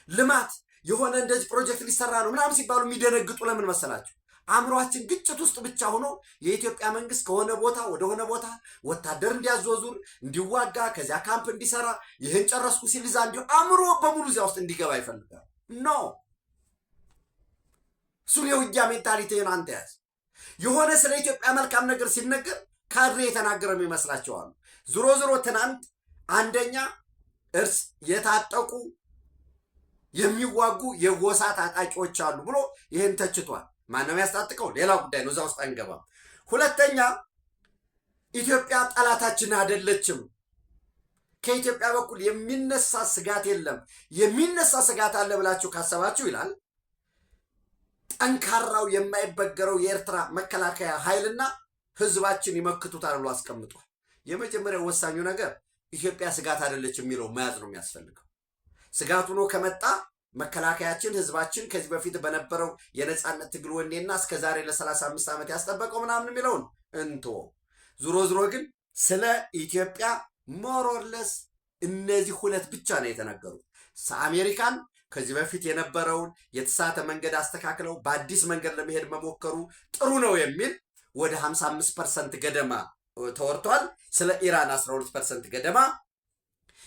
ልማት የሆነ እንደዚህ ፕሮጀክት ሊሰራ ነው ምናምን ሲባሉ የሚደነግጡ ለምን መሰላችሁ? አእምሯችን ግጭት ውስጥ ብቻ ሆኖ የኢትዮጵያ መንግስት ከሆነ ቦታ ወደ ሆነ ቦታ ወታደር እንዲያዟዙር እንዲዋጋ ከዚያ ካምፕ እንዲሰራ ይህን ጨረስኩ ሲል እዛ እንዲሁ አእምሮ በሙሉ እዚያ ውስጥ እንዲገባ ይፈልጋል። ኖ እሱን የውጊያ ሜንታሊቲን አንተ ያዝ። የሆነ ስለ ኢትዮጵያ መልካም ነገር ሲነገር ካድሬ የተናገረ ይመስላቸዋል። ዞሮ ዞሮ ትናንት አንደኛ እርስ የታጠቁ የሚዋጉ የጎሳ ታጣቂዎች አሉ ብሎ ይህን ተችቷል። ማነው ያስታጥቀው? ሌላ ጉዳይ ነው፣ እዛ ውስጥ አንገባም። ሁለተኛ ኢትዮጵያ ጠላታችን አይደለችም፣ ከኢትዮጵያ በኩል የሚነሳ ስጋት የለም። የሚነሳ ስጋት አለ ብላችሁ ካሰባችሁ ይላል ጠንካራው የማይበገረው የኤርትራ መከላከያ ኃይልና ህዝባችን ይመክቱታል ብሎ አስቀምጧል። የመጀመሪያው ወሳኙ ነገር ኢትዮጵያ ስጋት አይደለችም የሚለው መያዝ ነው የሚያስፈልገው። ስጋት ሆኖ ከመጣ መከላከያችን ህዝባችን ከዚህ በፊት በነበረው የነጻነት ትግል ወኔና እስከዛሬ ለ35 ዓመት ያስጠበቀው ምናምን የሚለውን እንቶ ዙሮ ዙሮ ግን ስለ ኢትዮጵያ ሞሮርለስ እነዚህ ሁለት ብቻ ነው የተነገሩት። አሜሪካን ከዚህ በፊት የነበረውን የተሳተ መንገድ አስተካክለው በአዲስ መንገድ ለመሄድ መሞከሩ ጥሩ ነው የሚል ወደ 55% ገደማ ተወርቷል። ስለ ኢራን 12% ገደማ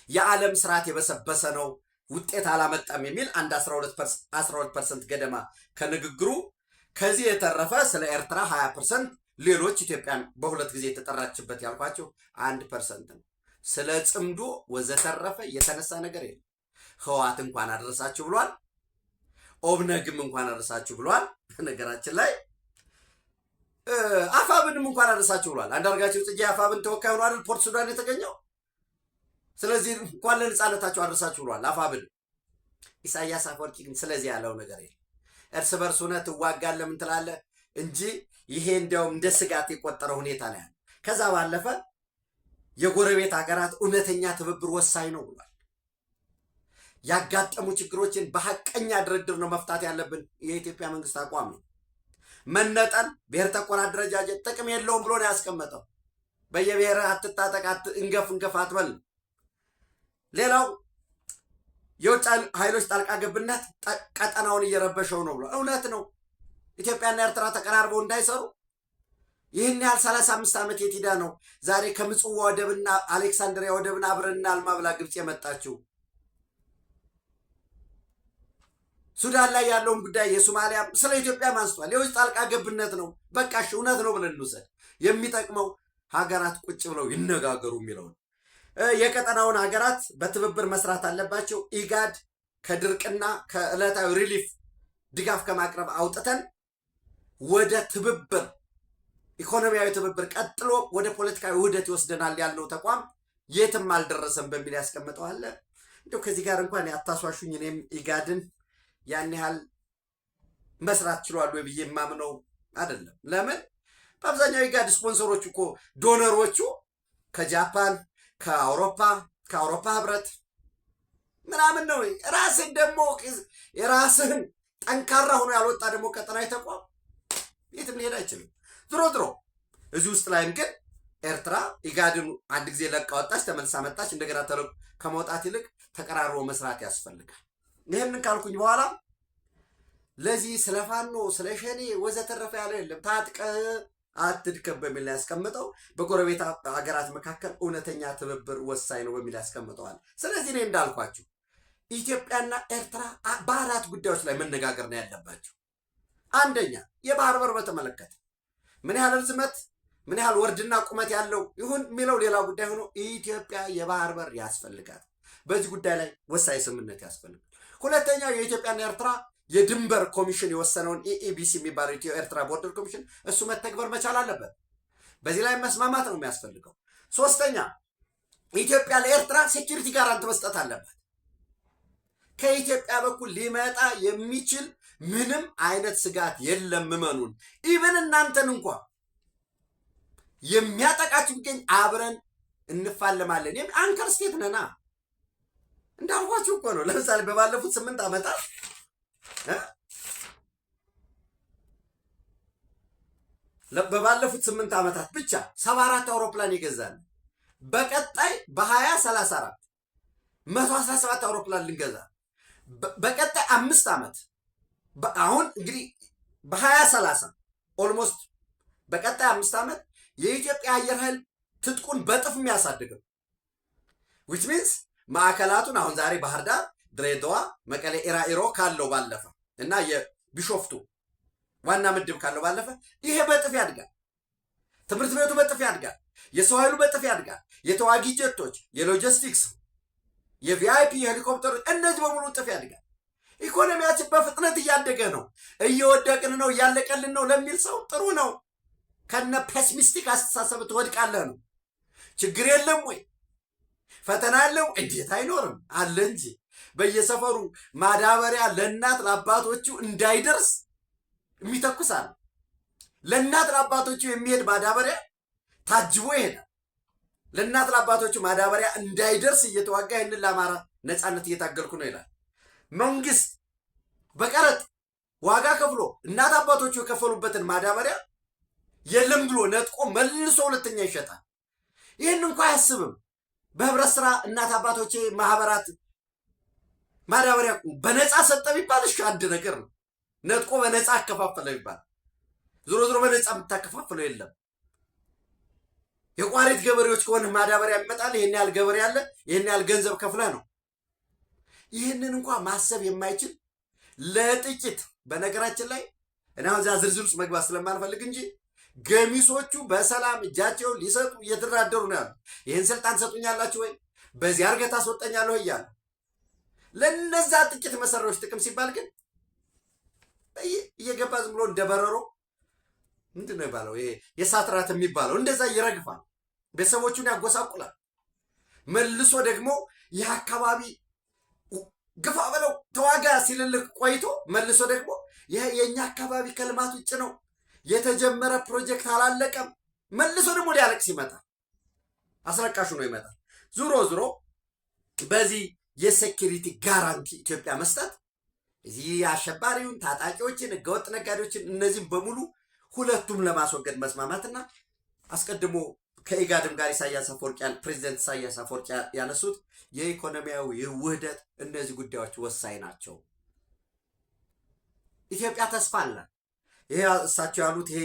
የዓለም ስርዓት የበሰበሰ ነው ውጤት አላመጣም የሚል አንድ 12% ገደማ ከንግግሩ። ከዚህ የተረፈ ስለ ኤርትራ 20%፣ ሌሎች ኢትዮጵያን በሁለት ጊዜ የተጠራችበት ያልኳቸው 1% ነው። ስለ ጽምዶ ወዘተረፈ የተነሳ ነገር የለም። ህወሓት እንኳን አደረሳችሁ ብሏል። ኦብነግም እንኳን አደረሳችሁ ብሏል። ነገራችን ላይ አፋብንም እንኳን አደረሳችሁ ብሏል። አንዳርጋቸው ጽጌ አፋብን ተወካይ ሆኖ አይደል ፖርት ሱዳን የተገኘው? ስለዚህ እንኳን ለነጻነታቸው አደረሳችሁ ብሏል አፋብን። ኢሳያስ አፈወርቂ ግን ስለዚህ ያለው ነገር የለም። እርስ በርስ ሆነህ ትዋጋለህ ምን ትላለህ እንጂ ይሄ እንዲያውም እንደ ስጋት የቆጠረ ሁኔታ ነው ያለው። ከዛ ባለፈ የጎረቤት ሀገራት እውነተኛ ትብብር ወሳኝ ነው ብሏል። ያጋጠሙ ችግሮችን በሐቀኛ ድርድር ነው መፍታት ያለብን የኢትዮጵያ መንግስት አቋም ነው። መነጠል፣ ብሔር ተኮር አደረጃጀት ጥቅም የለውም ብሎ ነው ያስቀመጠው። በየብሔር አትታጠቅ፣ እንገፍ አትበል። ሌላው የውጭ ኃይሎች ጣልቃ ገብነት ቀጠናውን እየረበሸው ነው ብሎ እውነት ነው። ኢትዮጵያና ኤርትራ ተቀራርበው እንዳይሰሩ ይህን ያህል 35 ዓመት የት ሄዳ ነው ዛሬ ከምጽዋ ወደብና አሌክሳንድሪያ ወደብና አብረንና አልማ ብላ ግብጽ የመጣችው? ሱዳን ላይ ያለውን ጉዳይ የሶማሊያ ስለ ኢትዮጵያ ማንስቷል። የውጭ ጣልቃ ገብነት ነው። በቃ እሺ እውነት ነው ብለን እንውሰድ። የሚጠቅመው ሀገራት ቁጭ ብለው ይነጋገሩ የሚለውን የቀጠናውን ሀገራት በትብብር መስራት አለባቸው። ኢጋድ ከድርቅና ከዕለታዊ ሪሊፍ ድጋፍ ከማቅረብ አውጥተን ወደ ትብብር ኢኮኖሚያዊ ትብብር ቀጥሎ ወደ ፖለቲካዊ ውህደት ይወስደናል ያልነው ተቋም የትም አልደረሰም በሚል ያስቀምጠዋል። እንደው ከዚህ ጋር እንኳን ያታሷሹኝ እኔም ኢጋድን ያን ያህል መስራት ችሏል ወይ ብዬ የማምነው አይደለም። ለምን በአብዛኛው ኢጋድ ስፖንሰሮቹ እኮ ዶነሮቹ ከጃፓን ከአውሮፓ ህብረት ምናምን ነው። ራስን ደግሞ የራስህን ጠንካራ ሆኖ ያልወጣ ደግሞ ቀጠናዊ ተቋም የትም ሊሄድ አይችልም። ድሮ እዚህ ውስጥ ላይም ግን ኤርትራ ኢጋድን አንድ ጊዜ ለቃ ወጣች፣ ተመልሳ መጣች። እንደገና ከመውጣት ይልቅ ተቀራርቦ መስራት ያስፈልጋል። ይህንን ካልኩኝ በኋላ ለዚህ ስለ ፋኖ ስለ ሸኔ ወዘተረፈ ያለው የለም። ታጥቀ አትድከም በሚል ያስቀምጠው። በጎረቤት ሀገራት መካከል እውነተኛ ትብብር ወሳኝ ነው በሚል ያስቀምጠዋል። ስለዚህ እኔ እንዳልኳችሁ ኢትዮጵያና ኤርትራ በአራት ጉዳዮች ላይ መነጋገር ነው ያለባቸው። አንደኛ የባህር በር በተመለከተ ምን ያህል ርዝመት ምን ያህል ወርድና ቁመት ያለው ይሁን የሚለው ሌላ ጉዳይ ሆኖ ኢትዮጵያ የባህር በር ያስፈልጋል። በዚህ ጉዳይ ላይ ወሳኝ ስምምነት ያስፈልጋል። ሁለተኛው የኢትዮጵያና ኤርትራ የድንበር ኮሚሽን የወሰነውን ኢኢቢሲ የሚባለው ኢትዮ ኤርትራ ቦርደር ኮሚሽን እሱ መተግበር መቻል አለበት። በዚህ ላይ መስማማት ነው የሚያስፈልገው። ሶስተኛ ኢትዮጵያ ለኤርትራ ሴኪሪቲ ጋራንት መስጠት አለበት። ከኢትዮጵያ በኩል ሊመጣ የሚችል ምንም አይነት ስጋት የለም። እመኑን። ኢቨን እናንተን እንኳ የሚያጠቃችሁ ቢገኝ አብረን እንፋለማለን። አንከር ስቴት ነና እንዳልኳችሁ እኮ ነው። ለምሳሌ በባለፉት 8 ዓመታት በባለፉት 8 ዓመታት ብቻ 74 አውሮፕላን ይገዛል። በቀጣይ በ2034 117 አውሮፕላን ልንገዛ በቀጣይ 5 ዓመት አሁን እንግዲህ በ2030 ኦልሞስት በቀጣይ 5 ዓመት የኢትዮጵያ አየር ኃይል ትጥቁን በጥፍ የሚያሳድገው which means ማዕከላቱን አሁን ዛሬ ባህር ዳር፣ ድሬዳዋ፣ መቀሌ፣ ኢሮ ካለው ባለፈ እና የቢሾፍቱ ዋና ምድብ ካለው ባለፈ ይሄ በጥፍ ያድጋል። ትምህርት ቤቱ በጥፍ ያድጋል። የሰው ኃይሉ በጥፍ ያድጋል። የተዋጊ ጀቶች፣ የሎጂስቲክስ፣ የቪአይፒ ሄሊኮፕተሮች እነዚህ በሙሉ ጥፍ ያድጋል። ኢኮኖሚያችን በፍጥነት እያደገ ነው። እየወደቅን ነው፣ እያለቀልን ነው ለሚል ሰው ጥሩ ነው። ከነ ፔሲሚስቲክ አስተሳሰብ ትወድቃለህ ነው። ችግር የለም ወይ? ፈተና የለም? እንዴት አይኖርም? አለ እንጂ። በየሰፈሩ ማዳበሪያ ለእናት ለአባቶቹ እንዳይደርስ የሚተኩሳል። ለእናት ለአባቶቹ የሚሄድ ማዳበሪያ ታጅቦ ይሄዳል። ለእናት ለአባቶቹ ማዳበሪያ እንዳይደርስ እየተዋጋ ይህንን ለአማራ ነፃነት እየታገልኩ ነው ይላል። መንግስት በቀረጥ ዋጋ ከፍሎ እናት አባቶቹ የከፈሉበትን ማዳበሪያ የለም ብሎ ነጥቆ መልሶ ሁለተኛ ይሸጣል። ይህን እንኳ አያስብም። በህብረት ስራ እናት አባቶቼ ማህበራት ማዳበሪያ በነፃ ሰጠ ቢባል እሺ አንድ ነገር ነው። ነጥቆ በነፃ አከፋፈለ ቢባል ዞሮ ዞሮ በነፃ የምታከፋፍለው የለም። የቋሪት ገበሬዎች ከሆነ ማዳበሪያ ይመጣል። ይህን ያህል ገበሬ አለ፣ ይህን ያህል ገንዘብ ከፍለህ ነው። ይህንን እንኳ ማሰብ የማይችል ለጥቂት በነገራችን ላይ እና እዛ ዝርዝር ውስጥ መግባት ስለማልፈልግ እንጂ ገሚሶቹ በሰላም እጃቸውን ሊሰጡ እየተደራደሩ ነው ያሉት። ይህን ስልጣን ሰጡኛላችሁ ወይ በዚህ አርገህ ታስወጣኛለህ እያሉ ለነዛ ጥቂት መሰሪዎች ጥቅም ሲባል ግን እየገባ ዝም ብሎ እንደበረሮ ምንድን ነው የሚባለው? ይሄ የሳትራት የሚባለው እንደዛ ይረግፋል፣ ቤተሰቦቹን ያጎሳቁላል። መልሶ ደግሞ ይህ አካባቢ ግፋ በለው ተዋጋ ሲልልህ ቆይቶ መልሶ ደግሞ የእኛ አካባቢ ከልማት ውጭ ነው፣ የተጀመረ ፕሮጀክት አላለቀም። መልሶ ደግሞ ሊያለቅስ ይመጣል። አስለቃሹ ነው ይመጣል። ዙሮ ዙሮ በዚህ የሴኪሪቲ ጋራንቲ ኢትዮጵያ መስጠት እዚህ አሸባሪውን፣ ታጣቂዎችን፣ ህገወጥ ነጋዴዎችን እነዚህም በሙሉ ሁለቱም ለማስወገድ መስማማትና አስቀድሞ ከኢጋድም ጋር ፕሬዚደንት ኢሳያስ አፈወርቂ ያነሱት የኢኮኖሚያዊ ውህደት እነዚህ ጉዳዮች ወሳኝ ናቸው። ኢትዮጵያ ተስፋ አለ። ይሄ እሳቸው ያሉት ይሄ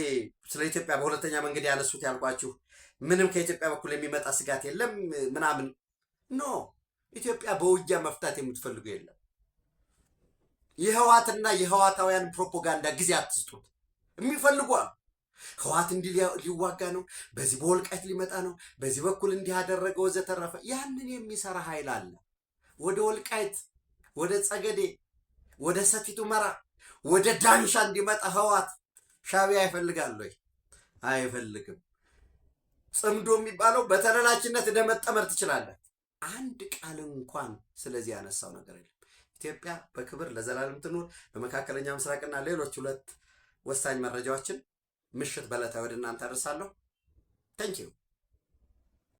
ስለ ኢትዮጵያ በሁለተኛ መንገድ ያነሱት ያልኳችሁ ምንም ከኢትዮጵያ በኩል የሚመጣ ስጋት የለም ምናምን ኖ፣ ኢትዮጵያ በውጊያ መፍታት የምትፈልገው የለም። የህዋትና የህዋታውያን ፕሮፓጋንዳ ጊዜ አትስጡት። የሚፈልጉ ህዋት እንዲህ ሊዋጋ ነው፣ በዚህ በወልቃይት ሊመጣ ነው፣ በዚህ በኩል እንዲህ ያደረገ ወዘተረፈ። ያንን የሚሰራ ኃይል አለ። ወደ ወልቃይት፣ ወደ ጸገዴ፣ ወደ ሰቲት ሁመራ፣ ወደ ዳንሻ እንዲመጣ ህዋት ሻዕቢያ ይፈልጋል ወይ? አይፈልግም። ጽምዶ የሚባለው በተለላችነት እንደመጠመር ትችላለህ። አንድ ቃል እንኳን ስለዚህ ያነሳው ነገር የለም። ኢትዮጵያ በክብር ለዘላለም ትኑር። በመካከለኛ ምስራቅና ሌሎች ሁለት ወሳኝ መረጃዎችን ምሽት በዕለታዊ ወደ እናንተ አደርሳለሁ። ታንኪዩ